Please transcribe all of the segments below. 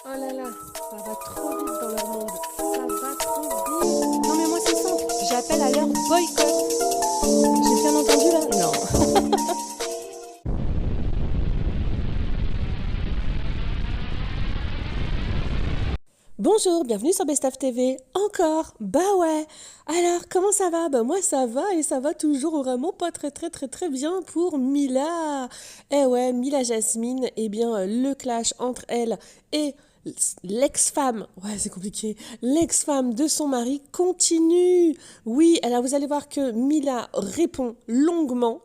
Oh là là, ça va trop vite dans leur monde. Ça va trop vite. Non mais moi c'est simple, j'appelle à leur boycott. J'ai bien entendu là? Non. Bonjour, bienvenue sur Best of TV. Encore? Bah ouais. Alors, comment ça va? Bah moi ça va et ça va toujours vraiment pas très bien pour Mila. Eh ouais, Mila Jasmine, eh bien le clash entre elle et l'ex-femme, ouais c'est compliqué, l'ex-femme de son mari continue. Oui, alors vous allez voir que Mila répond longuement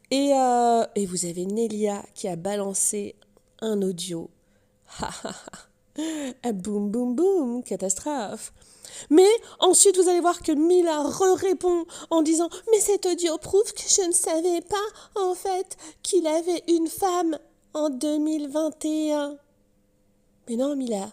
et vous avez Nelia qui a balancé un audio. Ah, boum, boum, boum, catastrophe. Mais ensuite, vous allez voir que Mila répond en disant « Mais cet audio prouve que je ne savais pas, en fait, qu'il avait une femme en 2021. » Mais non, Mila,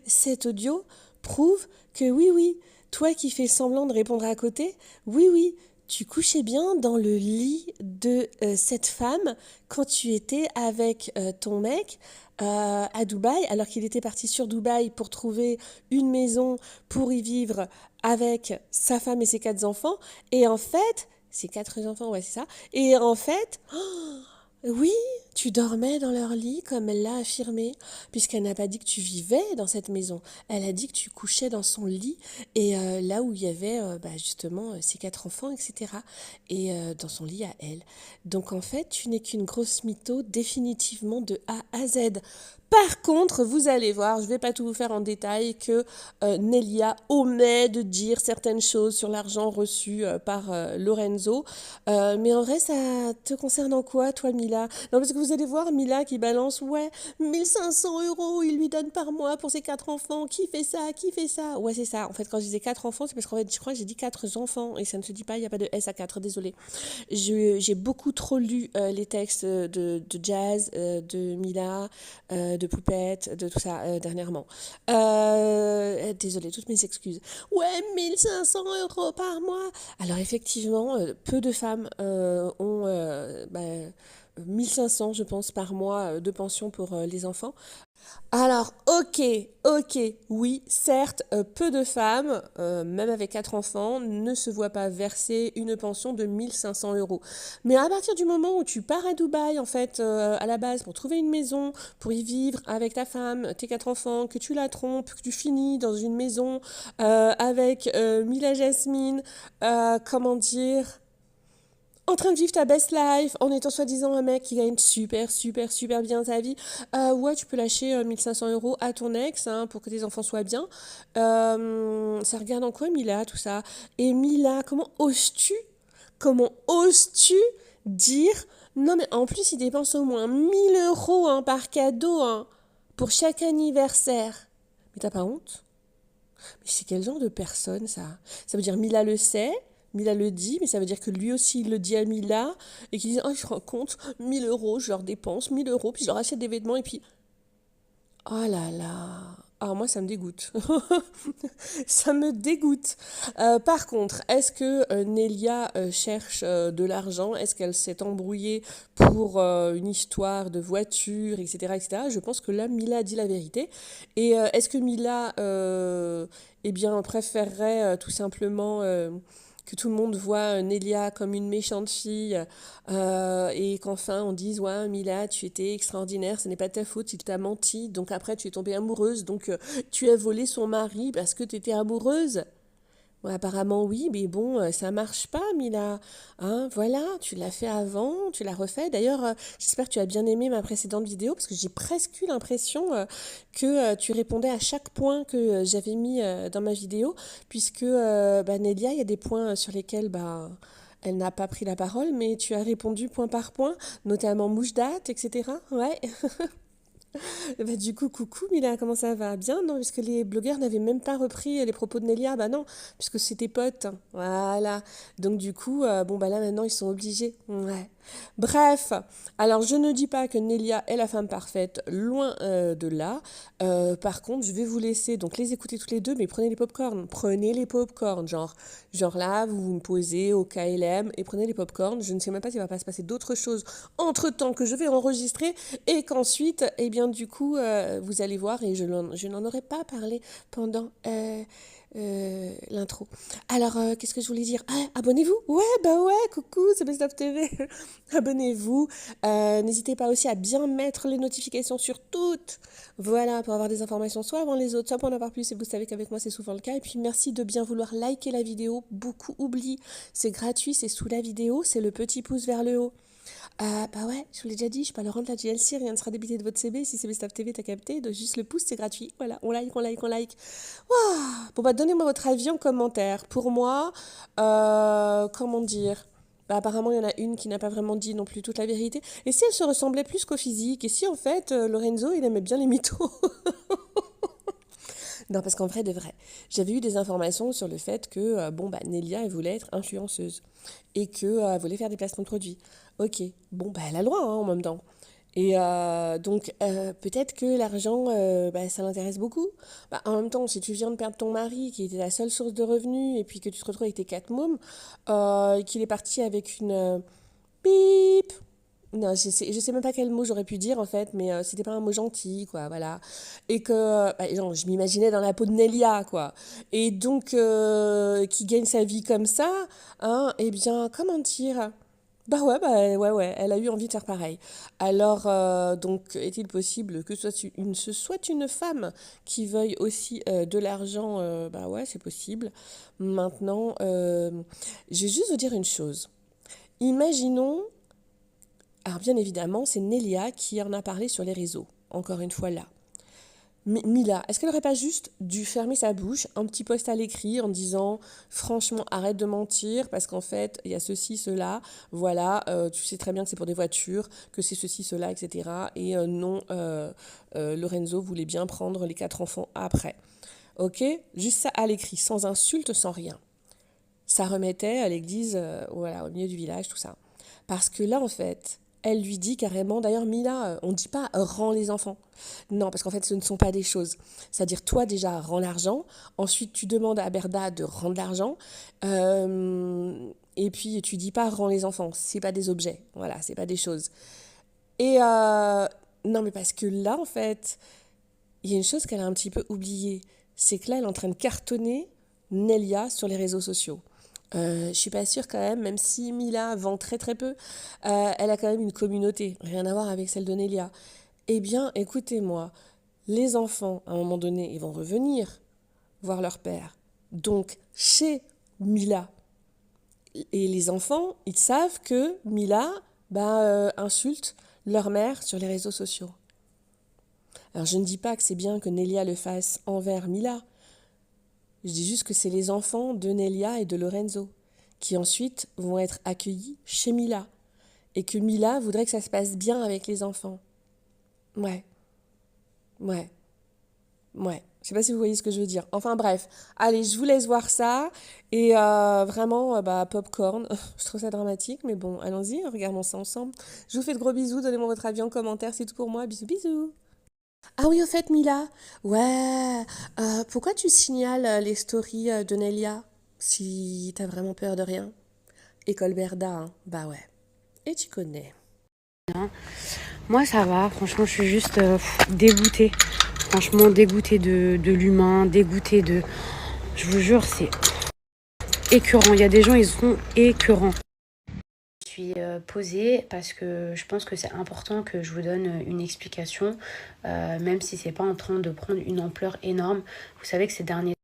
cet audio prouve que oui, toi qui fais semblant de répondre à côté, oui, tu couchais bien dans le lit de cette femme quand tu étais avec ton mec à Dubaï, alors qu'il était parti sur Dubaï pour trouver une maison pour y vivre avec sa femme et ses 4 enfants. Et en fait, ses 4 enfants, ouais, c'est ça. Et en fait, oui, tu dormais dans leur lit, comme elle l'a affirmé, puisqu'elle n'a pas dit que tu vivais dans cette maison. Elle a dit que tu couchais dans son lit, et là où il y avait justement ses 4 enfants, etc. Et dans son lit à elle. Donc en fait, tu n'es qu'une grosse mytho, définitivement de A à Z. Par contre, vous allez voir, je ne vais pas tout vous faire en détail, que Nelia omet de dire certaines choses sur l'argent reçu par Lorenzo. Mais en vrai, ça te concerne en quoi, toi, Mila? Non, parce que vous allez voir Mila qui balance, ouais, 1 500 € il lui donne par mois pour ses 4 enfants. Qui fait ça? Qui fait ça? Ouais, c'est ça. En fait, quand je disais 4 enfants, c'est parce qu'en fait, je crois que j'ai dit 4 enfants. Et ça ne se dit pas, il n'y a pas de S à 4, désolé. J'ai beaucoup trop lu les textes de Jazz, de Mila, de Poupette, de tout ça dernièrement. Désolée, toutes mes excuses. Ouais, 1 500 € par mois. Alors effectivement, peu de femmes ont 1 500, je pense, par mois de pension pour les enfants. Alors, ok, oui, certes, peu de femmes, même avec 4 enfants, ne se voient pas verser une pension de 1 500 €. Mais à partir du moment où tu pars à Dubaï, en fait, à la base, pour trouver une maison, pour y vivre avec ta femme, tes 4 enfants, que tu la trompes, que tu finis dans une maison avec Mila Jasmine, comment dire, en train de vivre ta best life, en étant soi-disant un mec qui gagne super bien sa vie, ouais, tu peux lâcher 1 500 € à ton ex hein, pour que tes enfants soient bien. Ça regarde en quoi, Mila, tout ça? Et Mila, comment oses-tu dire, non mais en plus, il dépense au moins 1 000 € hein, par cadeau hein, pour chaque anniversaire. Mais t'as pas honte? Mais c'est quel genre de personne ça? Ça veut dire Mila le sait, Mila le dit, mais ça veut dire que lui aussi il le dit à Mila et qu'il dit oh je rends compte 1 000 €, je leur dépense 1 000 € puis je leur achète des vêtements et puis oh là là. Ah, moi, ça me dégoûte. Ça me dégoûte. Par contre, est-ce que Nelia cherche de l'argent? Est-ce qu'elle s'est embrouillée pour une histoire de voiture, etc., etc. Je pense que là, Mila a dit la vérité. Et est-ce que Mila eh bien, préférerait tout simplement que tout le monde voit Nelia comme une méchante fille et qu'enfin on dise ouais Mila tu étais extraordinaire, ce n'est pas ta faute, il t'a menti, donc après tu es tombée amoureuse, donc tu as volé son mari parce que tu étais amoureuse. Ouais, apparemment oui, mais bon, ça marche pas, Mila. Hein, voilà, tu l'as fait avant, tu l'as refait. D'ailleurs, j'espère que tu as bien aimé ma précédente vidéo, parce que j'ai presque eu l'impression que tu répondais à chaque point que j'avais mis dans ma vidéo, puisque Nelia, il y a des points sur lesquels elle n'a pas pris la parole, mais tu as répondu point par point, notamment mouche date, etc. Ouais. Bah, du coup, coucou Mila, comment ça va? Bien, non? Parce que les blogueurs n'avaient même pas repris les propos de Nelia. Bah non, puisque c'était potes. Voilà. Donc du coup, bon bah là maintenant ils sont obligés. Ouais. Bref, alors je ne dis pas que Nelia est la femme parfaite, loin de là. Par contre, je vais vous laisser donc les écouter toutes les deux, mais prenez les pop-corn, genre là, vous me posez au KLM et prenez les pop-corn. Je ne sais même pas s'il va pas se passer d'autres choses entre-temps que je vais enregistrer et qu'ensuite, eh bien bien, du coup, vous allez voir, et je n'en aurais pas parlé pendant l'intro. Alors, qu'est-ce que je voulais dire? Ah, abonnez-vous! Ouais, bah ouais, coucou, c'est Best of TV. Abonnez-vous. N'hésitez pas aussi à bien mettre les notifications sur toutes. Voilà, pour avoir des informations soit avant les autres, soit pour en avoir plus. Et vous savez qu'avec moi, c'est souvent le cas. Et puis, merci de bien vouloir liker la vidéo. Beaucoup oublient. C'est gratuit, c'est sous la vidéo, c'est le petit pouce vers le haut. Bah ouais, je vous l'ai déjà dit, je peux pas le rendre la GLC, rien ne sera débité de votre CB. Si c'est Best of TV, t'as capté, de juste le pouce, c'est gratuit. Voilà, on like, on like, on like. Waouh. Bon bah donnez-moi votre avis en commentaire. Pour moi, comment dire? Bah, apparemment, il y en a une qui n'a pas vraiment dit non plus toute la vérité. Et si elle se ressemblait plus qu'au physique? Et si en fait, Lorenzo, il aimait bien les mythos? Non, parce qu'en vrai de vrai, j'avais eu des informations sur le fait que bon bah Nelia elle voulait être influenceuse et que elle voulait faire des placements de produits. Ok, bon bah elle a le droit hein, en même temps. Et donc peut-être que l'argent bah, ça l'intéresse beaucoup. Bah, en même temps, si tu viens de perdre ton mari qui était la seule source de revenus et puis que tu te retrouves avec tes 4 mômes, et qu'il est parti avec une bip. Non, je sais même pas quel mot j'aurais pu dire en fait, mais c'était pas un mot gentil, quoi, voilà. Et que, bah, genre, je m'imaginais dans la peau de Nelia, quoi. Et donc, qui gagne sa vie comme ça, hein, eh bien, comment dire? Bah ouais, elle a eu envie de faire pareil. Alors, donc, est-il possible que ce soit une femme qui veuille aussi de l'argent? Bah ouais, c'est possible. Maintenant, je vais juste vous dire une chose. Imaginons alors bien évidemment, c'est Nelia qui en a parlé sur les réseaux, encore une fois là. Mais Mila, est-ce qu'elle n'aurait pas juste dû fermer sa bouche, un petit post à l'écrit en disant franchement arrête de mentir parce qu'en fait il y a ceci, cela, voilà, tu sais très bien que c'est pour des voitures, que c'est ceci, cela, etc. Et non, Lorenzo voulait bien prendre les 4 enfants après. Ok? Juste ça à l'écrit, sans insulte, sans rien. Ça remettait à l'église, voilà, au milieu du village, tout ça. Parce que là, en fait, elle lui dit carrément, d'ailleurs, Mila, on ne dit pas rends les enfants. Non, parce qu'en fait, ce ne sont pas des choses. C'est-à-dire, toi, déjà, rends l'argent. Ensuite, tu demandes à Berda de rendre l'argent. Et puis, tu dis pas rends les enfants. C'est pas des objets. Voilà, c'est pas des choses. Et non, mais parce que là, en fait, il y a une chose qu'elle a un petit peu oubliée. C'est que là, elle est en train de cartonner Nelia sur les réseaux sociaux. Je suis pas sûre quand même, même si Mila vend très très peu, elle a quand même une communauté, rien à voir avec celle de Nelia. Eh bien, écoutez-moi, les enfants, à un moment donné, ils vont revenir voir leur père. Donc, chez Mila. Et les enfants, ils savent que Mila insulte leur mère sur les réseaux sociaux. Alors, je ne dis pas que c'est bien que Nelia le fasse envers Mila. Je dis juste que c'est les enfants de Nelia et de Lorenzo qui ensuite vont être accueillis chez Mila. Et que Mila voudrait que ça se passe bien avec les enfants. Ouais, ouais, ouais. Je sais pas si vous voyez ce que je veux dire. Enfin bref, allez, je vous laisse voir ça. Et vraiment, popcorn. Je trouve ça dramatique, mais bon, allons-y, regardons ça ensemble. Je vous fais de gros bisous, donnez-moi votre avis en commentaire, c'est tout pour moi. Bisous, bisous. Ah oui, au fait, Mila, ouais, pourquoi tu signales les stories de Nelia si t'as vraiment peur de rien? École Berda, hein. Bah ouais. Et tu connais. Moi, ça va. Franchement, je suis juste dégoûtée. Franchement, dégoûtée de l'humain, dégoûtée de... Je vous jure, c'est écœurant. Il y a des gens, ils sont écœurants. Je suis posée parce que je pense que c'est important que je vous donne une explication, même si c'est pas en train de prendre une ampleur énorme. Vous savez que ces derniers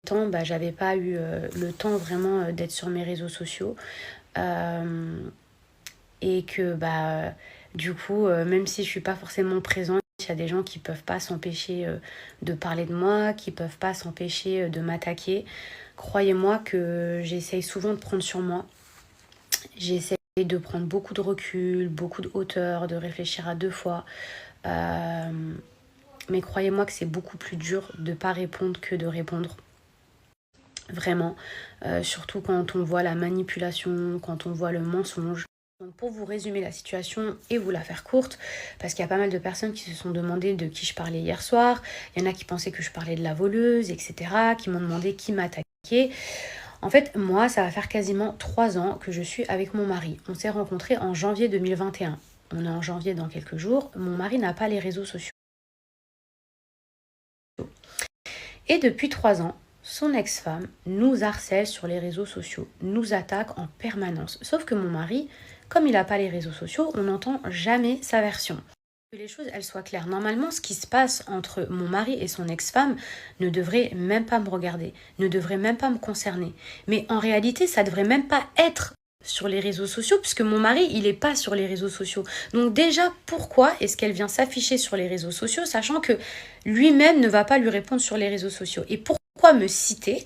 temps, j'avais pas eu le temps vraiment d'être sur mes réseaux sociaux. Et que du coup, même si je suis pas forcément présente, il y a des gens qui peuvent pas s'empêcher de parler de moi, qui peuvent pas s'empêcher de m'attaquer. Croyez-moi que j'essaye souvent de prendre sur moi. J'essaye de prendre beaucoup de recul, beaucoup de hauteur, de réfléchir à 2 fois. Mais croyez-moi que c'est beaucoup plus dur de pas répondre que de répondre. Vraiment. Surtout quand on voit la manipulation, quand on voit le mensonge. Donc pour vous résumer la situation et vous la faire courte, parce qu'il y a pas mal de personnes qui se sont demandé de qui je parlais hier soir, il y en a qui pensaient que je parlais de la voleuse, etc., qui m'ont demandé qui m'attaquait. En fait, moi, ça va faire quasiment 3 ans que je suis avec mon mari. On s'est rencontrés en janvier 2021. On est en janvier dans quelques jours. Mon mari n'a pas les réseaux sociaux. Et depuis 3 ans, son ex-femme nous harcèle sur les réseaux sociaux, nous attaque en permanence. Sauf que mon mari, comme il n'a pas les réseaux sociaux, on n'entend jamais sa version. Que les choses elles soient claires. Normalement, ce qui se passe entre mon mari et son ex-femme ne devrait même pas me regarder, ne devrait même pas me concerner. Mais en réalité, ça devrait même pas être sur les réseaux sociaux, puisque mon mari, il n'est pas sur les réseaux sociaux. Donc déjà, pourquoi est-ce qu'elle vient s'afficher sur les réseaux sociaux, sachant que lui-même ne va pas lui répondre sur les réseaux sociaux? Et pourquoi me citer,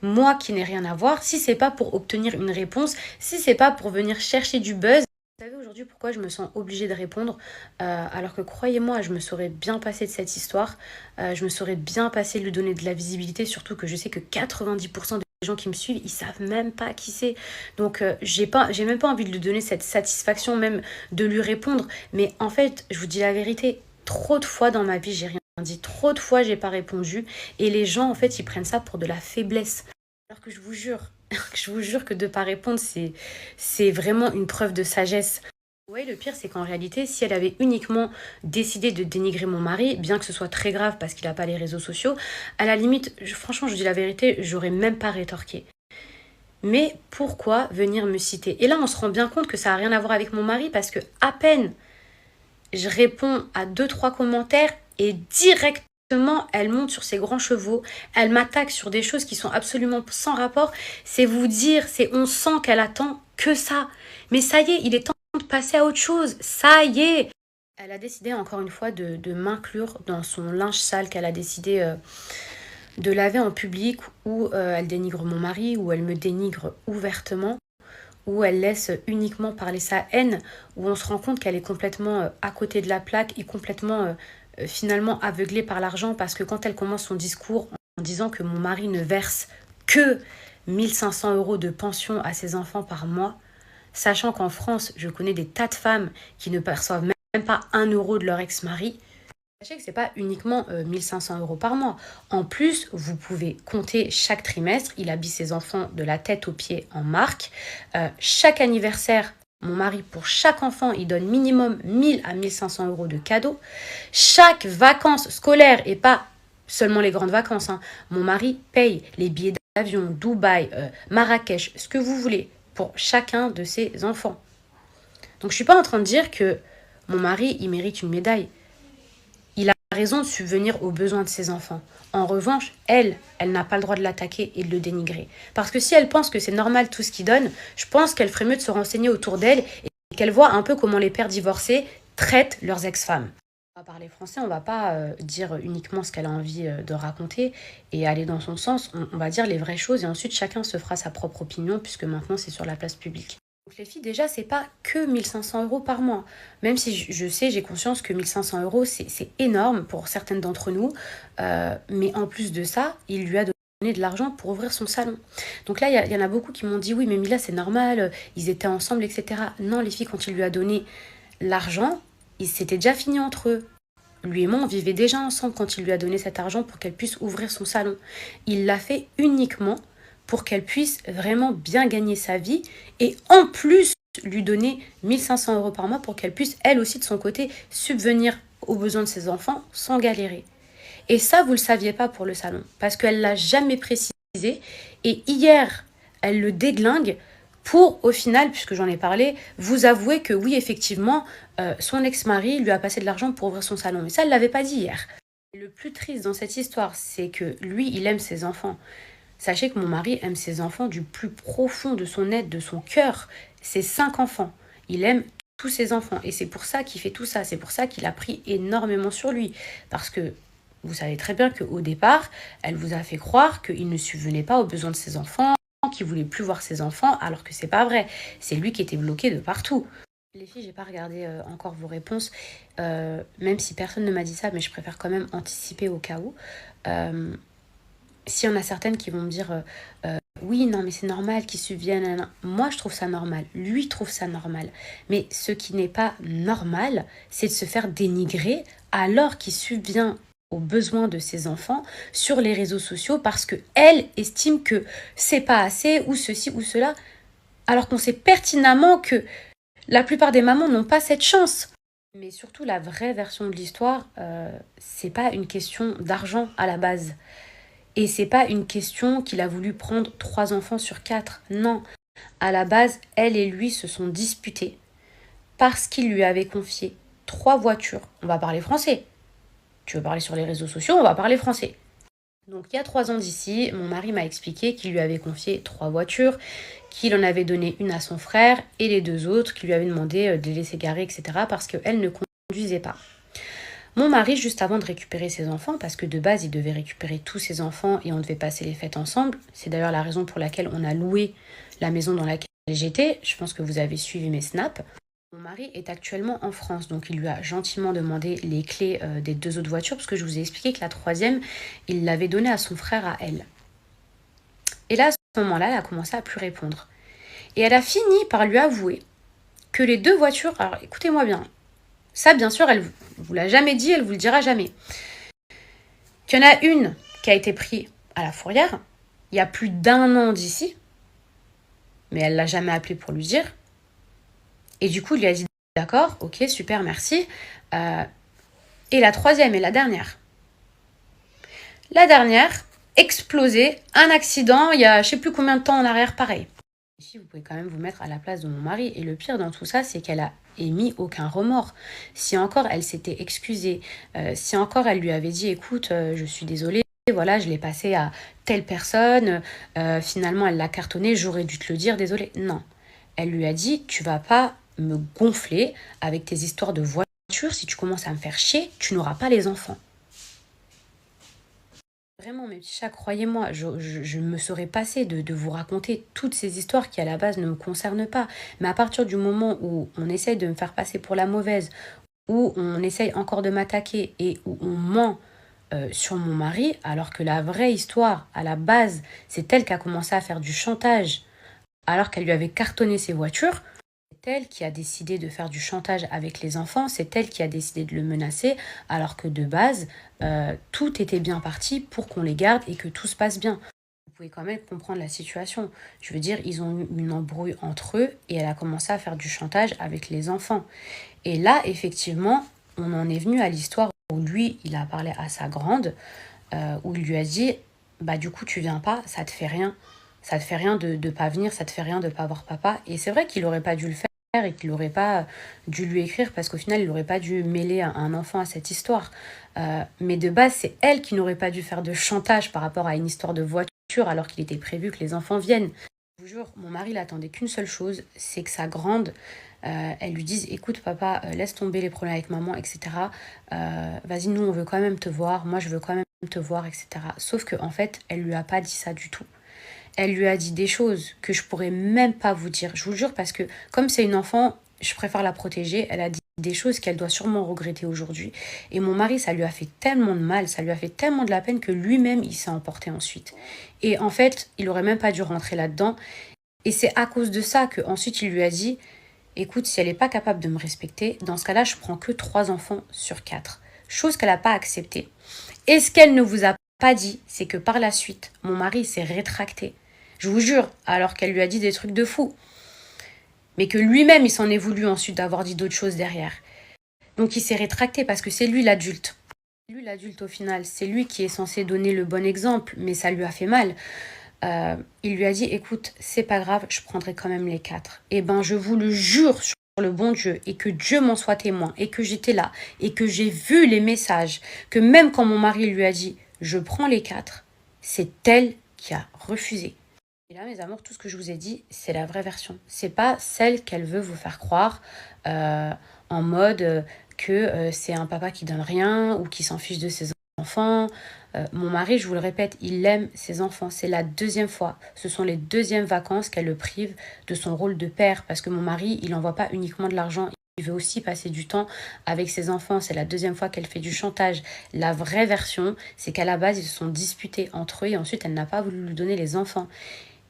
moi qui n'ai rien à voir, si c'est pas pour obtenir une réponse, si c'est pas pour venir chercher du buzz? Vous savez aujourd'hui pourquoi je me sens obligée de répondre, alors que croyez-moi, je me serais bien passée de cette histoire, je me serais bien passée de lui donner de la visibilité, surtout que je sais que 90% des gens qui me suivent, ils savent même pas qui c'est. Donc j'ai même pas envie de lui donner cette satisfaction même de lui répondre. Mais en fait, je vous dis la vérité, trop de fois dans ma vie, j'ai rien dit, trop de fois j'ai pas répondu, et les gens en fait, ils prennent ça pour de la faiblesse. Alors que je vous jure, je vous jure que de pas répondre, c'est vraiment une preuve de sagesse. Oui, le pire, c'est qu'en réalité, si elle avait uniquement décidé de dénigrer mon mari, bien que ce soit très grave parce qu'il n'a pas les réseaux sociaux, à la limite, franchement, je vous dis la vérité, j'aurais même pas rétorqué. Mais pourquoi venir me citer? Et là, on se rend bien compte que ça n'a rien à voir avec mon mari, parce que à peine je réponds à 2-3 commentaires et directement, elle monte sur ses grands chevaux, elle m'attaque sur des choses qui sont absolument sans rapport. C'est vous dire, on sent qu'elle attend que ça. Mais ça y est, il est temps de passer à autre chose. Ça y est. Elle a décidé encore une fois de m'inclure dans son linge sale qu'elle a décidé de laver en public, où elle dénigre mon mari, où elle me dénigre ouvertement, où elle laisse uniquement parler sa haine, où on se rend compte qu'elle est complètement à côté de la plaque et complètement finalement aveuglée par l'argent, parce que quand elle commence son discours en disant que mon mari ne verse que 1500 € de pension à ses enfants par mois, sachant qu'en France, je connais des tas de femmes qui ne perçoivent même pas 1 € de leur ex-mari. Sachez que ce n'est pas uniquement 1500 € par mois. En plus, vous pouvez compter chaque trimestre. Il habille ses enfants de la tête aux pieds en marque. Chaque anniversaire, mon mari, pour chaque enfant, il donne minimum 1000 à 1500 € de cadeaux. Chaque vacances scolaires, et pas seulement les grandes vacances, hein, mon mari paye les billets d'avion, Dubaï, Marrakech, ce que vous voulez, pour chacun de ses enfants. Donc je ne suis pas en train de dire que mon mari, il mérite une médaille. Il a raison de subvenir aux besoins de ses enfants. En revanche, elle n'a pas le droit de l'attaquer et de le dénigrer. Parce que si elle pense que c'est normal tout ce qu'il donne, je pense qu'elle ferait mieux de se renseigner autour d'elle et qu'elle voit un peu comment les pères divorcés traitent leurs ex-femmes. On va parler français, on va pas dire uniquement ce qu'elle a envie de raconter et aller dans son sens. On va dire les vraies choses et ensuite chacun se fera sa propre opinion, puisque maintenant c'est sur la place publique. Donc les filles, déjà, c'est pas que 1500 € par mois. Même si je sais, j'ai conscience que 1500 €, c'est énorme pour certaines d'entre nous. Mais en plus de ça, il lui a donné de l'argent pour ouvrir son salon. Donc là, il y en a beaucoup qui m'ont dit, oui, mais Mila, c'est normal, ils étaient ensemble, etc. Non, les filles, quand il lui a donné l'argent, c'était déjà fini entre eux. Lui et moi, on vivait déjà ensemble quand il lui a donné cet argent pour qu'elle puisse ouvrir son salon. Il l'a fait uniquement pour qu'elle puisse vraiment bien gagner sa vie et en plus lui donner 1500 € par mois pour qu'elle puisse elle aussi de son côté subvenir aux besoins de ses enfants sans galérer. Et ça, vous ne le saviez pas pour le salon parce qu'elle ne l'a jamais précisé et hier, elle le déglingue pour, au final, puisque j'en ai parlé, vous avouer que oui, effectivement, son ex-mari lui a passé de l'argent pour ouvrir son salon. Mais ça, elle ne l'avait pas dit hier. Et le plus triste dans cette histoire, c'est que lui, il aime ses enfants. Sachez que mon mari aime ses enfants du plus profond de son être, de son cœur. Ses 5 enfants. Il aime tous ses enfants. Et c'est pour ça qu'il fait tout ça. C'est pour ça qu'il a pris énormément sur lui. Parce que vous savez très bien qu'au départ, elle vous a fait croire qu'il ne subvenait pas aux besoins de ses enfants, qu'il voulait plus voir ses enfants, alors que c'est pas vrai. C'est lui qui était bloqué de partout. Les filles, j'ai pas regardé encore vos réponses, même si personne ne m'a dit ça, mais je préfère quand même anticiper au cas où. S'il y en a certaines qui vont me dire oui, non, mais c'est normal qu'ils subviennent. Moi, je trouve ça normal. Lui trouve ça normal. Mais ce qui n'est pas normal, c'est de se faire dénigrer alors qu'il subvient aux besoins de ses enfants sur les réseaux sociaux parce qu'elle estime que c'est pas assez ou ceci ou cela, alors qu'on sait pertinemment que la plupart des mamans n'ont pas cette chance. Mais surtout, la vraie version de l'histoire, c'est pas une question d'argent à la base. Et c'est pas une question qu'il a voulu prendre 3 enfants sur 4. Non. À la base, elle et lui se sont disputés parce qu'il lui avait confié 3 voitures. On va parler français. Tu veux parler sur les réseaux sociaux, on va parler français. Donc il y a 3 ans d'ici, mon mari m'a expliqué qu'il lui avait confié 3 voitures, qu'il en avait donné une à son frère et les 2 autres, qu'il lui avait demandé de les laisser garer, etc. parce qu'elle ne conduisait pas. Mon mari, juste avant de récupérer ses enfants, parce que de base il devait récupérer tous ses enfants et on devait passer les fêtes ensemble, c'est d'ailleurs la raison pour laquelle on a loué la maison dans laquelle j'étais, je pense que vous avez suivi mes snaps. Mon mari est actuellement en France, donc il lui a gentiment demandé les clés des 2 autres voitures, parce que je vous ai expliqué que la 3e, il l'avait donnée à son frère, à elle. Et là, à ce moment-là, elle a commencé à plus répondre. Et elle a fini par lui avouer que les 2 voitures, alors écoutez-moi bien, ça bien sûr, elle vous l'a jamais dit, elle vous le dira jamais. Qu'il y en a une qui a été prise à la fourrière, il y a plus d'1 an d'ici, mais elle l'a jamais appelé pour lui dire. Et du coup, il lui a dit d'accord, ok, super, merci. Et la 3e et la dernière. La dernière, explosée, un accident, il y a je sais plus combien de temps en arrière, pareil. Ici, vous pouvez quand même vous mettre à la place de mon mari. Et le pire dans tout ça, c'est qu'elle a émis aucun remords. Si encore elle s'était excusée, si encore elle lui avait dit écoute, je suis désolée, voilà, je l'ai passé à telle personne, finalement elle l'a cartonné, j'aurais dû te le dire, désolée. Non. Elle lui a dit tu vas pas me gonfler avec tes histoires de voiture, si tu commences à me faire chier, tu n'auras pas les enfants. Vraiment, mes petits chats, croyez-moi, je me serais passée de vous raconter toutes ces histoires qui, à la base, ne me concernent pas. Mais à partir du moment où on essaye de me faire passer pour la mauvaise, où on essaye encore de m'attaquer et où on ment sur mon mari, alors que la vraie histoire, à la base, c'est elle qui a commencé à faire du chantage alors qu'elle lui avait cartonné ses voitures. C'est elle qui a décidé de faire du chantage avec les enfants, c'est elle qui a décidé de le menacer, alors que de base, tout était bien parti pour qu'on les garde et que tout se passe bien. Vous pouvez quand même comprendre la situation. Je veux dire, ils ont eu une embrouille entre eux et elle a commencé à faire du chantage avec les enfants. Et là, effectivement, on en est venu à l'histoire où lui, il a parlé à sa grande, où il lui a dit, bah du coup, tu viens pas, ça te fait rien. Ça te fait rien de pas venir, ça te fait rien de pas voir papa. Et c'est vrai qu'il aurait pas dû le faire et qu'il n'aurait pas dû lui écrire parce qu'au final, il n'aurait pas dû mêler un enfant à cette histoire. Mais de base, c'est elle qui n'aurait pas dû faire de chantage par rapport à une histoire de voiture alors qu'il était prévu que les enfants viennent. Je vous jure, mon mari n'attendait qu'une seule chose, c'est que sa grande, elle lui dise écoute papa, laisse tomber les problèmes avec maman, etc. Vas-y, nous on veut quand même te voir, moi je veux quand même te voir, etc. Sauf qu'en fait, elle lui a pas dit ça du tout. Elle lui a dit des choses que je pourrais même pas vous dire. Je vous jure, parce que comme c'est une enfant, je préfère la protéger. Elle a dit des choses qu'elle doit sûrement regretter aujourd'hui. Et mon mari, ça lui a fait tellement de mal, ça lui a fait tellement de la peine que lui-même, il s'est emporté ensuite. Et en fait, il aurait même pas dû rentrer là-dedans. Et c'est à cause de ça qu'ensuite, il lui a dit écoute, si elle n'est pas capable de me respecter, dans ce cas-là, je prends que 3 enfants sur 4. Chose qu'elle n'a pas acceptée. Et ce qu'elle ne vous a pas dit, c'est que par la suite, mon mari s'est rétracté. Je vous jure, alors qu'elle lui a dit des trucs de fou. Mais que lui-même, il s'en est voulu ensuite d'avoir dit d'autres choses derrière. Donc il s'est rétracté parce que c'est lui l'adulte. Lui l'adulte au final, c'est lui qui est censé donner le bon exemple, mais ça lui a fait mal. Il lui a dit, écoute, c'est pas grave, je prendrai quand même les 4. Eh ben, je vous le jure sur le bon Dieu, et que Dieu m'en soit témoin, et que j'étais là, et que j'ai vu les messages, que même quand mon mari lui a dit, je prends les 4, c'est elle qui a refusé. Et là, mes amours, tout ce que je vous ai dit, c'est la vraie version. C'est pas celle qu'elle veut vous faire croire en mode que c'est un papa qui donne rien ou qui s'en fiche de ses enfants. Mon mari, je vous le répète, il aime ses enfants. C'est la 2e fois. Ce sont les 2e vacances qu'elle le prive de son rôle de père. Parce que mon mari, il n'envoie pas uniquement de l'argent. Il veut aussi passer du temps avec ses enfants. C'est la 2e fois qu'elle fait du chantage. La vraie version, c'est qu'à la base, ils se sont disputés entre eux et ensuite, elle n'a pas voulu lui donner les enfants.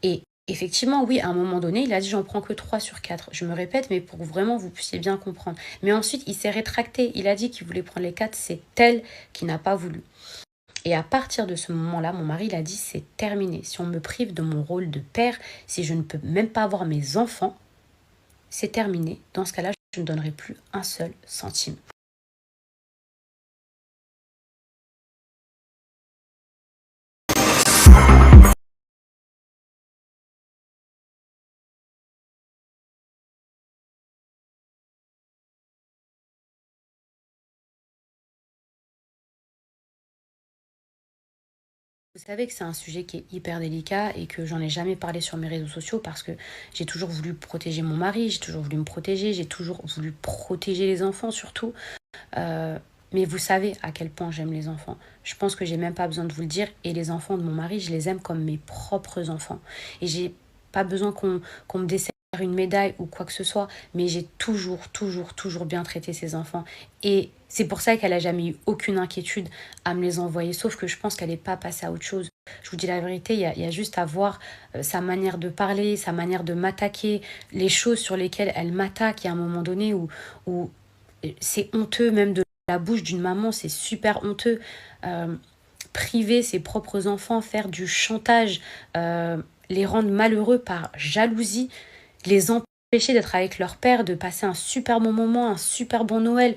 Et effectivement, oui, à un moment donné, il a dit j'en prends que 3 sur 4. Je me répète, mais pour que vraiment vous puissiez bien comprendre. Mais ensuite, il s'est rétracté. Il a dit qu'il voulait prendre les 4. C'est elle qui n'a pas voulu. Et à partir de ce moment-là, mon mari, il a dit c'est terminé. Si on me prive de mon rôle de père, si je ne peux même pas avoir mes enfants, c'est terminé. Dans ce cas-là, je ne donnerai plus un seul centime. Vous savez que c'est un sujet qui est hyper délicat et que j'en ai jamais parlé sur mes réseaux sociaux parce que j'ai toujours voulu protéger mon mari, j'ai toujours voulu me protéger, j'ai toujours voulu protéger les enfants surtout. Euh, mais vous savez à quel point j'aime les enfants. Je pense que j'ai même pas besoin de vous le dire. Et les enfants de mon mari, je les aime comme mes propres enfants. Et j'ai pas besoin qu'on me dessert une médaille ou quoi que ce soit. Mais j'ai toujours bien traité ces enfants. Et c'est pour ça qu'elle a jamais eu aucune inquiétude à me les envoyer. Sauf que je pense qu'elle n'est pas passée à autre chose. Je vous dis la vérité, il y a juste à voir sa manière de parler, sa manière de m'attaquer, les choses sur lesquelles elle m'attaque. Il y a un moment donné où c'est honteux même de la bouche d'une maman, c'est super honteux. Euh, Priver ses propres enfants, faire du chantage, les rendre malheureux par jalousie, les empêcher d'être avec leur père, de passer un super bon moment, un super bon Noël.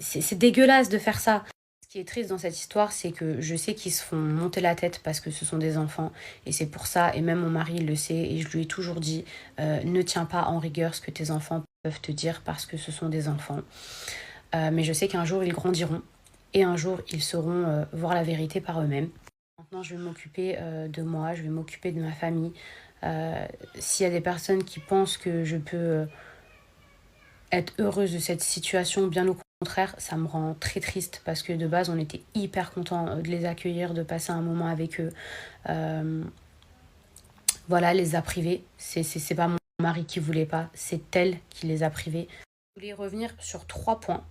C'est dégueulasse de faire ça. Ce qui est triste dans cette histoire, c'est que je sais qu'ils se font monter la tête parce que ce sont des enfants. Et c'est pour ça, et même mon mari le sait, et je lui ai toujours dit, ne tiens pas en rigueur ce que tes enfants peuvent te dire parce que ce sont des enfants. Mais je sais qu'un jour, ils grandiront et un jour, ils sauront voir la vérité par eux-mêmes. Maintenant, je vais m'occuper de moi, je vais m'occuper de ma famille. S'il y a des personnes qui pensent que je peux être heureuse de cette situation, bien au contraire, ça me rend très triste parce que de base, on était hyper contents de les accueillir, de passer un moment avec eux. Voilà, elle les a privés. C'est pas mon mari qui voulait pas, c'est elle qui les a privés. Je voulais revenir sur 3 points.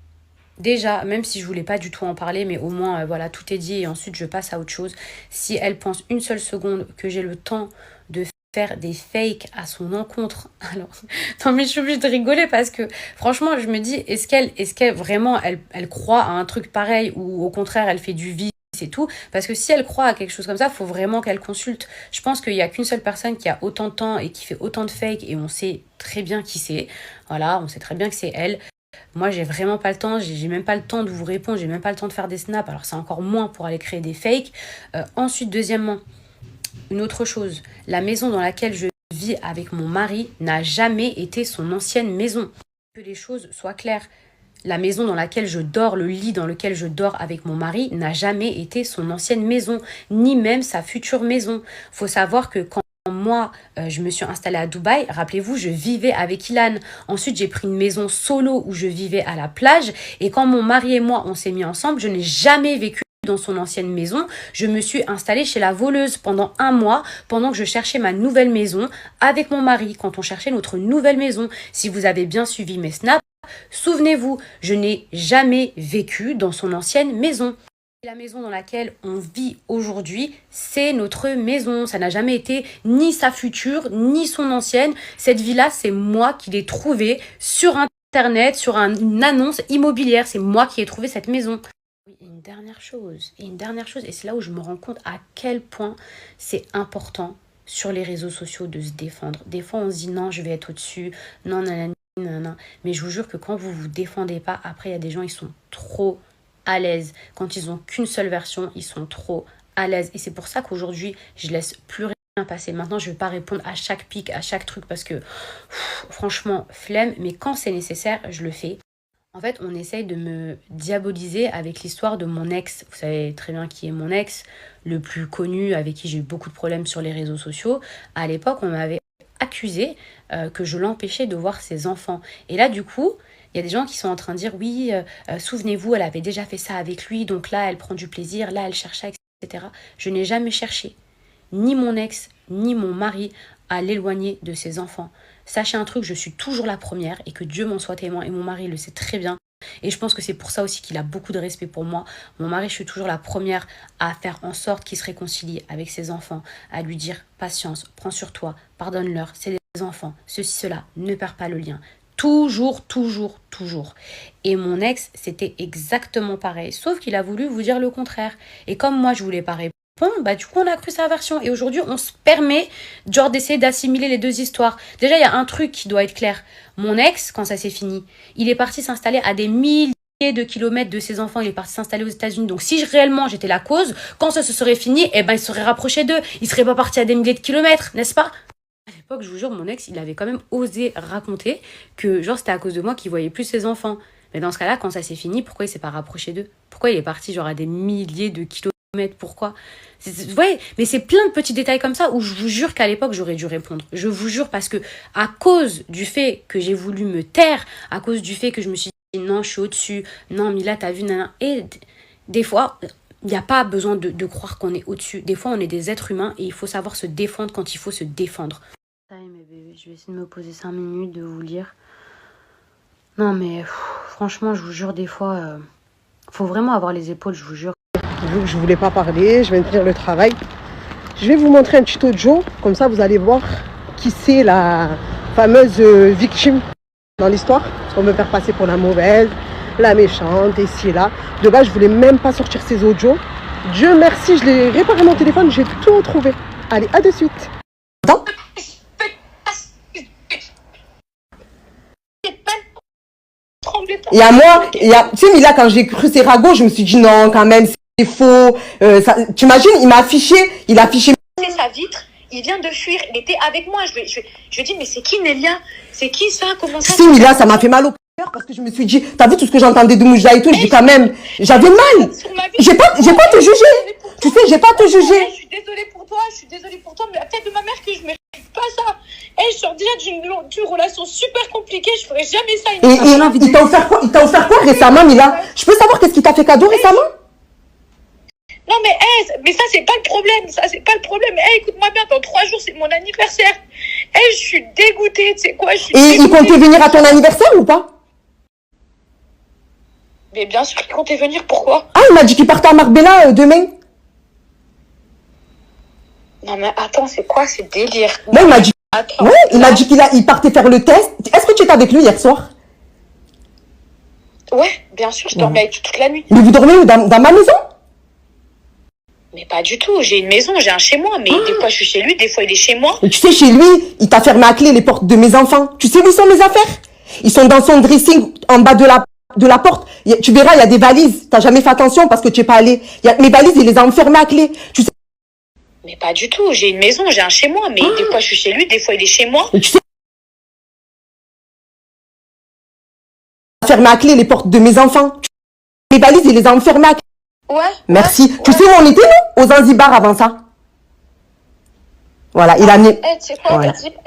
Déjà, même si je voulais pas du tout en parler, mais au moins, voilà, tout est dit et ensuite je passe à autre chose. Si elle pense une seule seconde que j'ai le temps de faire des fakes à son encontre, alors, non mais je suis obligée de rigoler parce que franchement, je me dis, est-ce qu'elle vraiment, elle croit à un truc pareil ou au contraire, elle fait du vice et tout, parce que si elle croit à quelque chose comme ça, il faut vraiment qu'elle consulte. Je pense qu'il n'y a qu'une seule personne qui a autant de temps et qui fait autant de fakes et on sait très bien qui c'est. Voilà, on sait très bien que c'est elle. Moi, j'ai vraiment pas le temps, j'ai même pas le temps de vous répondre, j'ai même pas le temps de faire des snaps, alors c'est encore moins pour aller créer des fakes. Ensuite, deuxièmement, une autre chose, la maison dans laquelle je vis avec mon mari n'a jamais été son ancienne maison. Que les choses soient claires. La maison dans laquelle je dors, le lit dans lequel je dors avec mon mari n'a jamais été son ancienne maison, ni même sa future maison. Faut savoir que quand moi, je me suis installée à Dubaï, rappelez-vous, je vivais avec Ilan. Ensuite, j'ai pris une maison solo où je vivais à la plage. Et quand mon mari et moi, on s'est mis ensemble, je n'ai jamais vécu dans son ancienne maison. Je me suis installée chez la voleuse pendant 1 mois, pendant que je cherchais ma nouvelle maison avec mon mari, quand on cherchait notre nouvelle maison. Si vous avez bien suivi mes snaps, souvenez-vous, je n'ai jamais vécu dans son ancienne maison. La maison dans laquelle on vit aujourd'hui, c'est notre maison. Ça n'a jamais été ni sa future, ni son ancienne. Cette villa, c'est moi qui l'ai trouvée sur Internet, sur une annonce immobilière. C'est moi qui ai trouvé cette maison. Oui, et une dernière chose, et c'est là où je me rends compte à quel point c'est important sur les réseaux sociaux de se défendre. Des fois, on se dit non, je vais être au-dessus, non, nanani, nanana. Mais je vous jure que quand vous vous défendez pas, après, il y a des gens, ils sont trop à l'aise. Quand ils ont qu'une seule version, ils sont trop à l'aise. Et c'est pour ça qu'aujourd'hui, je laisse plus rien passer. Maintenant, je vais pas répondre à chaque pic, à chaque truc, parce que franchement, flemme. Mais quand c'est nécessaire, je le fais. En fait, on essaye de me diaboliser avec l'histoire de mon ex. Vous savez très bien qui est mon ex, le plus connu, avec qui j'ai eu beaucoup de problèmes sur les réseaux sociaux. À l'époque, on m'avait accusé que je l'empêchais de voir ses enfants. Et là, du coup, il y a des gens qui sont en train de dire, oui, souvenez-vous, elle avait déjà fait ça avec lui, donc là, elle prend du plaisir, là, elle cherchait, etc. Je n'ai jamais cherché, ni mon ex, ni mon mari, à l'éloigner de ses enfants. Sachez un truc, je suis toujours la première et que Dieu m'en soit témoin et mon mari le sait très bien. Et je pense que c'est pour ça aussi qu'il a beaucoup de respect pour moi. Mon mari, je suis toujours la première à faire en sorte qu'il se réconcilie avec ses enfants, à lui dire patience, prends sur toi, pardonne-leur, c'est des enfants, ceci, cela, ne perds pas le lien. Toujours. Et mon ex, c'était exactement pareil, sauf qu'il a voulu vous dire le contraire. Et comme moi, je voulais pas répondre, bah du coup, on a cru sa version. Et aujourd'hui, on se permet genre d'essayer d'assimiler les deux histoires. Déjà, il y a un truc qui doit être clair. Mon ex, quand ça s'est fini, il est parti s'installer à des milliers de kilomètres de ses enfants. Il est parti s'installer aux États-Unis. Donc, si réellement j'étais la cause, quand ça se serait fini, eh ben, il serait rapproché d'eux. Il serait pas parti à des milliers de kilomètres, n'est-ce pas? À l'époque, je vous jure, mon ex, il avait quand même osé raconter que genre c'était à cause de moi qu'il voyait plus ses enfants. Mais dans ce cas-là, quand ça s'est fini, pourquoi il s'est pas rapproché d'eux? Pourquoi il est parti genre à des milliers de kilomètres Pourquoi? Vous voyez, mais c'est plein de petits détails comme ça où je vous jure qu'à l'époque, j'aurais dû répondre. Je vous jure parce que à cause du fait que j'ai voulu me taire, à cause du fait que je me suis dit non, je suis au-dessus, non, Mila, t'as vu, nana. Et des fois, il n'y a pas besoin de croire qu'on est au-dessus. Des fois, on est des êtres humains et il faut savoir se défendre quand il faut se défendre. Mes bébés, je vais essayer de me poser 5 minutes, de vous lire. Non, mais franchement, je vous jure, des fois, faut vraiment avoir les épaules, je vous jure. Vu que je voulais pas parler, je viens de finir le travail. Je vais vous montrer un tuto de Joe, comme ça vous allez voir qui c'est la fameuse victime dans l'histoire. Parce qu'on veut faire passer pour la mauvaise, la méchante, et ci et là. De base, je voulais même pas sortir ces audios. Dieu merci, je l'ai réparé mon téléphone, j'ai tout retrouvé. Allez, à de suite. Attends. Et à moi, tu sais, Mila, quand j'ai cru ces ragots, je me suis dit non, quand même, c'est faux. Tu imagines, il a affiché sa vitre, il vient de fuir, il était avec moi. Je lui dis, mais c'est qui Nelia? C'est qui ça? Comment ça? Tu sais, Mila, ça m'a fait mal au cœur parce que je me suis dit, t'as vu tout ce que j'entendais de Moujda et tout, je dis quand même, j'avais mal. J'ai pas te jugé. Tu sais, j'ai pas te jugé. Je suis désolée pour toi, mais la tête de ma mère que je mérite pas ça. Je sors déjà d'une relation super compliquée, je ferais jamais ça. Et il t'a offert quoi récemment, Mila? Je peux savoir qu'est-ce qu'il t'a fait cadeau récemment? Non mais ça c'est pas le problème, écoute-moi bien, dans 3 jours c'est mon anniversaire. Je suis dégoûtée, tu sais quoi, Et il comptait venir à ton anniversaire ou pas? Mais bien sûr qu'il comptait venir, pourquoi? Ah, il m'a dit qu'il partait à Marbella demain. Non mais attends, c'est quoi ce délire? Moi, il m'a dit... Attends, ouais, il m'a dit qu'il partait faire le test. Est-ce que tu étais avec lui hier soir? Ouais, bien sûr, je dormais avec lui toute la nuit. Mais vous dormez où? Dans ma maison? Mais pas du tout, j'ai une maison, j'ai un chez moi, mais des fois je suis chez lui, des fois il est chez moi. Et tu sais, chez lui, il t'a fermé à clé les portes de mes enfants. Tu sais où sont mes affaires? Ils sont dans son dressing, en bas de la porte. Tu verras, il y a des valises. T'as jamais fait attention parce que tu es pas allé. Mes valises, il les a enfermées à clé. Tu sais... Mais pas du tout, j'ai une maison, j'ai un chez moi, mais des fois je suis chez lui, des fois il est chez moi. Et tu sais, il a fermé à clé les portes de mes enfants. Mes valises, il les a enfermées à clé. Ouais. Merci. Ouais. Tu sais où on était, nous? Aux Zanzibar avant ça. Voilà, il a mis... Tu sais quoi, voilà. Vas-y. Tu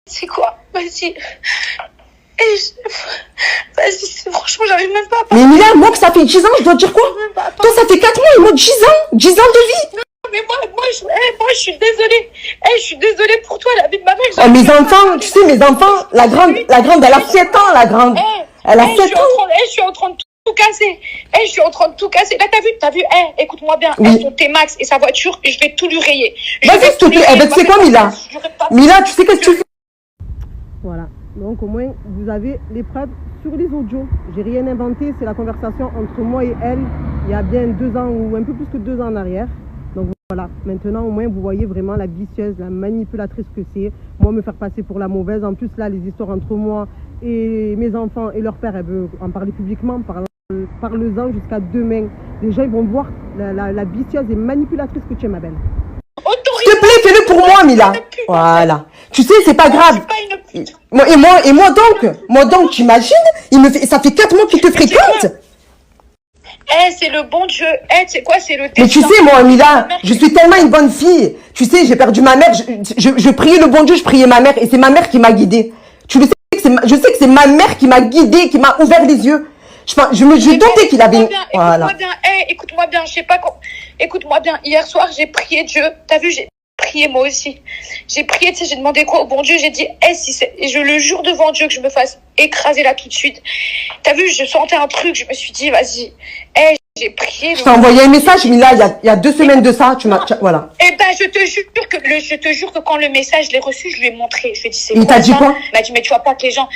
sais quoi, vas-y. Vas-y, franchement, j'arrive même pas à parler. Mais Mila, moi que ça fait 10 ans, je dois dire quoi? Toi, ça fait 4 mois et moi 10 ans. 10 ans de vie. Non, mais moi, je suis désolée. Je suis désolée pour toi, la vie de ma mère. Oh, mes enfants, tu sais, mes enfants, la grande, elle a 7 ans, la grande. Elle a 7 ans. Je suis en train de tout casser. Je suis en train de tout casser. Là, t'as vu, écoute-moi bien. Oui. Son T-Max et sa voiture, je vais tout lui rayer. Vas-y, s'il te plaît. Eh ben, tu sais quoi, Mila? Mila, tu sais qu'est-ce que tu fais? Voilà. Donc, au moins, vous avez les preuves sur les audios. J'ai rien inventé. C'est la conversation entre moi et elle il y a bien 2 ans ou un peu plus que 2 ans en arrière. Donc, voilà. Maintenant, au moins, vous voyez vraiment la vicieuse, la manipulatrice que c'est. Moi, me faire passer pour la mauvaise. En plus, là, les histoires entre moi et mes enfants et leur père, elle veut en parler publiquement. Parle-en jusqu'à demain. Les gens, ils vont voir la vicieuse et manipulatrice que tu es, ma belle. S'il te plaît, fais-le pour moi, Mila. Voilà. Tu sais, c'est pas grave. Et moi donc, t'imagines, ça fait 4 mois qu'il te fréquente. C'est le bon Dieu. Tu sais quoi, c'est le destin. Mais tu sais, moi, Mila, je suis tellement une bonne fille. Tu sais, j'ai perdu ma mère. Je priais le bon Dieu, je priais ma mère. Et c'est ma mère qui m'a guidée. Tu le sais, je sais que c'est ma mère qui m'a guidée, qui m'a ouvert les yeux. Je doutais qu'il avait... Voilà. Écoute-moi bien, je sais pas quand... Écoute-moi bien, hier soir, j'ai prié Dieu. T'as vu, j'ai prié moi aussi. J'ai prié, tu sais, j'ai demandé quoi au bon Dieu. J'ai dit, et je le jure devant Dieu que je me fasse écraser là tout de suite. T'as vu, je sentais un truc, je me suis dit, vas-y. J'ai prié. Je t'ai envoyé un message, Mila, il y a 2 semaines de ça. Voilà. Je te jure que quand le message, je l'ai reçu, je lui ai montré. Je lui ai dit, c'est quoi ça? Il t'a dit quoi? Il m'a dit, mais tu vois pas que les gens...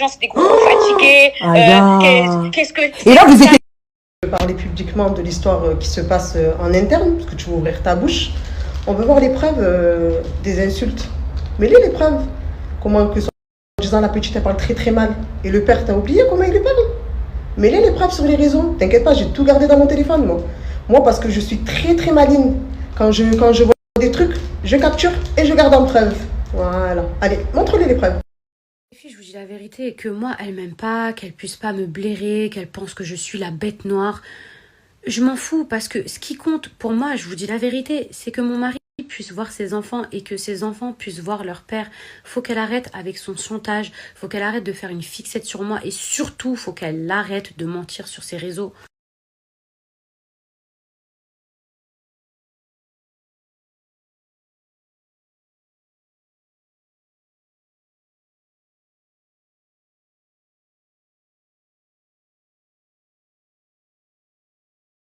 c'est des gros fatigués. Qu'est-ce que... Et là, vous étiez... Parler publiquement de l'histoire qui se passe en interne, parce que tu veux ouvrir ta bouche. On veut voir les preuves des insultes. Mets-les les preuves. Comment que en disant la petite, elle parle très très mal. Et le père, t'as oublié comment il lui parle? Mets-les les preuves sur les réseaux. T'inquiète pas, j'ai tout gardé dans mon téléphone, moi. Moi, parce que je suis très très maligne. Quand je vois des trucs, je capture et je garde en preuve. Voilà. Allez, montre-les les preuves. Je vous dis la vérité, que moi, elle m'aime pas, qu'elle puisse pas me blairer, qu'elle pense que je suis la bête noire. je m'en fous parce que ce qui compte pour moi, je vous dis la vérité, c'est que mon mari puisse voir ses enfants et que ses enfants puissent voir leur père. Faut qu'elle arrête avec son chantage, faut qu'elle arrête de faire une fixette sur moi et surtout, faut qu'elle arrête de mentir sur ses réseaux.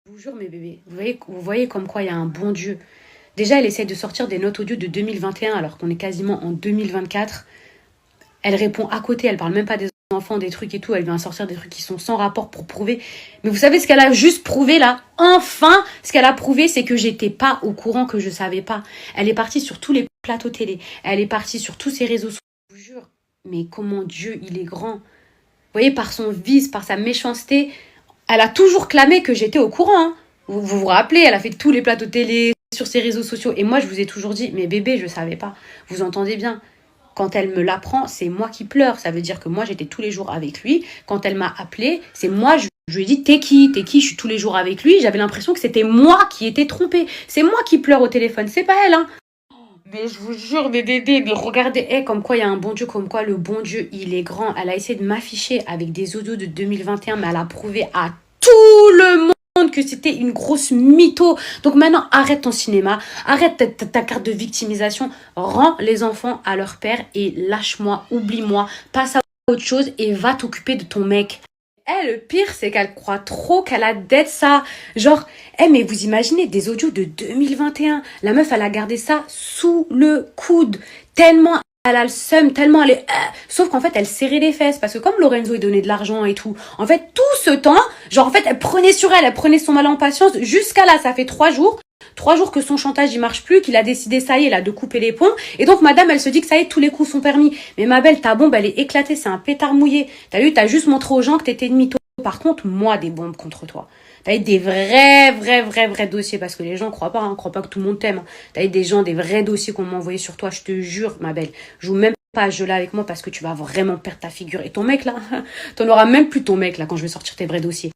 Je vous jure mes bébés, vous voyez comme quoi il y a un bon Dieu. Déjà, elle essaie de sortir des notes audio de 2021 alors qu'on est quasiment en 2024. Elle répond à côté, elle parle même pas des enfants, des trucs et tout. Elle vient sortir des trucs qui sont sans rapport pour prouver. Mais vous savez ce qu'elle a juste prouvé là? Enfin, ce qu'elle a prouvé, c'est que j'étais pas au courant, que je savais pas. Elle est partie sur tous les plateaux télé. Elle est partie sur tous ses réseaux sociaux. Je vous jure. Mais comment Dieu, il est grand. Vous voyez, par son vice, par sa méchanceté, elle a toujours clamé que j'étais au courant. Hein. Vous rappelez, elle a fait tous les plateaux télé sur ses réseaux sociaux. Et moi, je vous ai toujours dit, mais bébé, je savais pas. Vous entendez bien. Quand elle me l'apprend, c'est moi qui pleure. Ça veut dire que moi, j'étais tous les jours avec lui. Quand elle m'a appelé, c'est moi, je lui ai dit, t'es qui? Je suis tous les jours avec lui. J'avais l'impression que c'était moi qui étais trompée. C'est moi qui pleure au téléphone, c'est pas elle. Hein. Mais je vous jure, mes bébés, mais regardez, comme quoi il y a un bon Dieu, comme quoi le bon Dieu, il est grand. Elle a essayé de m'afficher avec des audios de 2021, mais elle a prouvé à tout le monde que c'était une grosse mytho. Donc maintenant, arrête ton cinéma, arrête ta carte de victimisation, rends les enfants à leur père et lâche-moi, oublie-moi, passe à autre chose et va t'occuper de ton mec. Le pire, c'est qu'elle croit trop qu'elle a d'être ça. Genre, mais vous imaginez des audios de 2021. La meuf, elle a gardé ça sous le coude. Tellement elle a le seum, tellement elle est... Sauf qu'en fait, elle serrait les fesses. Parce que comme Lorenzo, il donnait de l'argent et tout, en fait, tout ce temps, genre, en fait, elle prenait sur elle, elle prenait son mal en patience. Jusqu'à là, ça fait 3 jours. 3 jours que son chantage, il marche plus, qu'il a décidé, ça y est, là, de couper les ponts. Et donc, madame, elle se dit que ça y est, tous les coups sont permis. Mais ma belle, ta bombe, elle est éclatée, c'est un pétard mouillé. T'as vu, t'as juste montré aux gens que t'étais une mytho. Par contre, moi, des bombes contre toi. T'as eu des vrais dossiers, parce que les gens croient pas que tout le monde t'aime. T'as eu des gens, des vrais dossiers qu'on m'a envoyés sur toi, je te jure, ma belle. Joue même pas à ce jeu-là avec moi parce que tu vas vraiment perdre ta figure. Et ton mec, là, t'en auras même plus ton mec, là, quand je vais sortir tes vrais dossiers.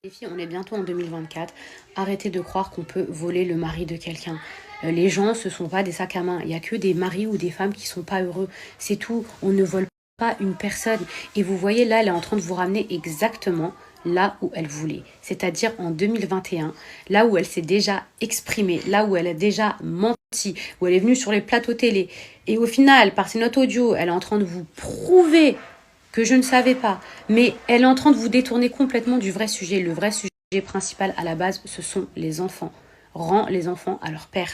Les filles, on est bientôt en 2024. Arrêtez de croire qu'on peut voler le mari de quelqu'un. Les gens, ce sont pas des sacs à main. Il y a que des maris ou des femmes qui sont pas heureux. C'est tout. On ne vole pas une personne. Et vous voyez, là, elle est en train de vous ramener exactement là où elle voulait. C'est-à-dire en 2021, là où elle s'est déjà exprimée, là où elle a déjà menti, où elle est venue sur les plateaux télé. Et au final, par ses notes audio, elle est en train de vous prouver que je ne savais pas. Mais elle est en train de vous détourner complètement du vrai sujet. Le vrai sujet principal à la base, ce sont les enfants. Rends les enfants à leur père.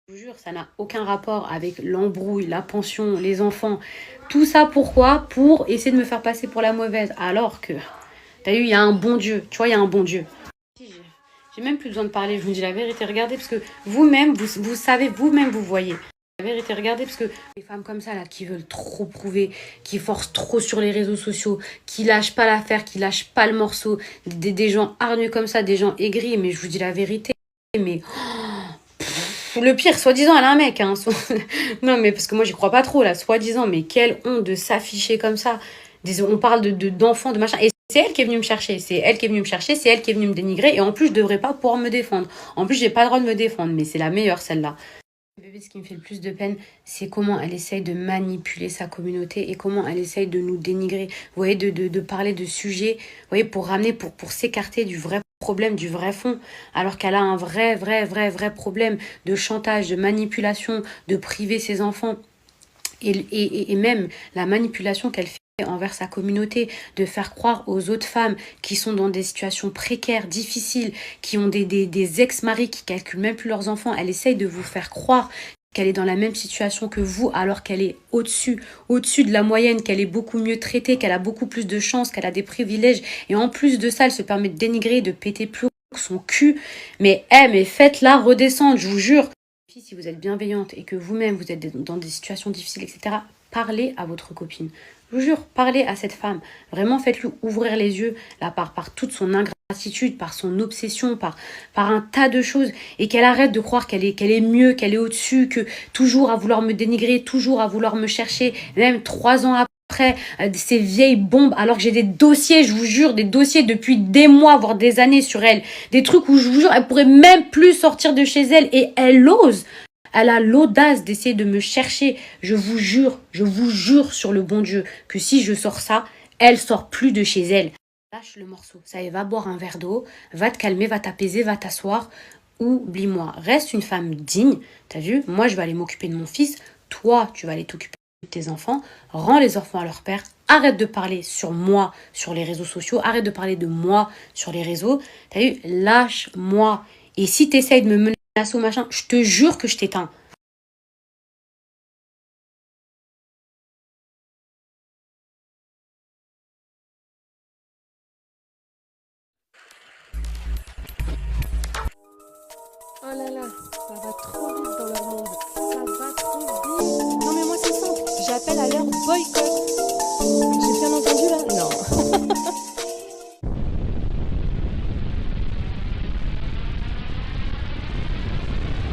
Je vous jure, ça n'a aucun rapport avec l'embrouille, la pension, les enfants. Tout ça pourquoi? Pour essayer de me faire passer pour la mauvaise. Alors que, t'as vu, il y a un bon Dieu. Tu vois, il y a un bon Dieu. J'ai même plus besoin de parler, je vous dis la vérité. Regardez, parce que vous-même, vous savez, vous-même, vous voyez. La vérité, regardez, parce que les femmes comme ça, là, qui veulent trop prouver, qui forcent trop sur les réseaux sociaux, qui lâchent pas l'affaire, qui lâchent pas le morceau, des gens hargneux comme ça, des gens aigris, mais je vous dis la vérité, mais... Le pire, soi-disant, elle a un mec. Hein. Non, mais parce que moi, j'y crois pas trop, là. Soi-disant, mais quelle honte de s'afficher comme ça. On parle d'enfants, de machin. Et c'est elle qui est venue me chercher. C'est elle qui est venue me chercher. C'est elle qui est venue me dénigrer. Et en plus, je devrais pas pouvoir me défendre. En plus, j'ai pas le droit de me défendre. Mais c'est la meilleure, celle-là. Bébé, ce qui me fait le plus de peine, c'est comment elle essaye de manipuler sa communauté et comment elle essaye de nous dénigrer. Vous voyez, de parler de sujets, vous voyez, pour ramener, pour s'écarter du vrai problème, du vrai fond, alors qu'elle a un vrai problème de chantage, de manipulation, de priver ses enfants et même la manipulation qu'elle fait envers sa communauté, de faire croire aux autres femmes qui sont dans des situations précaires, difficiles, qui ont des ex-maris qui calculent même plus leurs enfants. Elle essaye de vous faire croire qu'elle est dans la même situation que vous, alors qu'elle est au-dessus de la moyenne, qu'elle est beaucoup mieux traitée, qu'elle a beaucoup plus de chance, qu'elle a des privilèges. Et en plus de ça, elle se permet de dénigrer, de péter plus haut que son cul. Mais faites-la redescendre, je vous jure. Si vous êtes bienveillante et que vous-même, vous êtes dans des situations difficiles, etc., parlez à votre copine. Je vous jure, parlez à cette femme. Vraiment, faites-lui ouvrir les yeux là, par toute son ingratitude, par son obsession, par un tas de choses. Et qu'elle arrête de croire qu'elle est mieux, qu'elle est au-dessus, que toujours à vouloir me dénigrer, toujours à vouloir me chercher. Même 3 ans après ces vieilles bombes, alors que j'ai des dossiers, je vous jure, des dossiers depuis des mois, voire des années sur elle. Des trucs où je vous jure, elle pourrait même plus sortir de chez elle et elle ose. Elle a l'audace d'essayer de me chercher. Je vous jure sur le bon Dieu que si je sors ça, elle sort plus de chez elle. Lâche le morceau, ça y est, va boire un verre d'eau, va te calmer, va t'apaiser, va t'asseoir. Oublie-moi, reste une femme digne, t'as vu? Moi, je vais aller m'occuper de mon fils, toi, tu vas aller t'occuper de tes enfants, rends les enfants à leur père, arrête de parler sur moi sur les réseaux sociaux, arrête de parler de moi sur les réseaux, t'as vu? Lâche-moi. Et si t'essayes de me menacer ou machin, je te jure que je t'éteins. Oh là là, ça va trop vite dans leur monde. Ça va trop vite. Non mais moi c'est simple, j'appelle à leur boycott.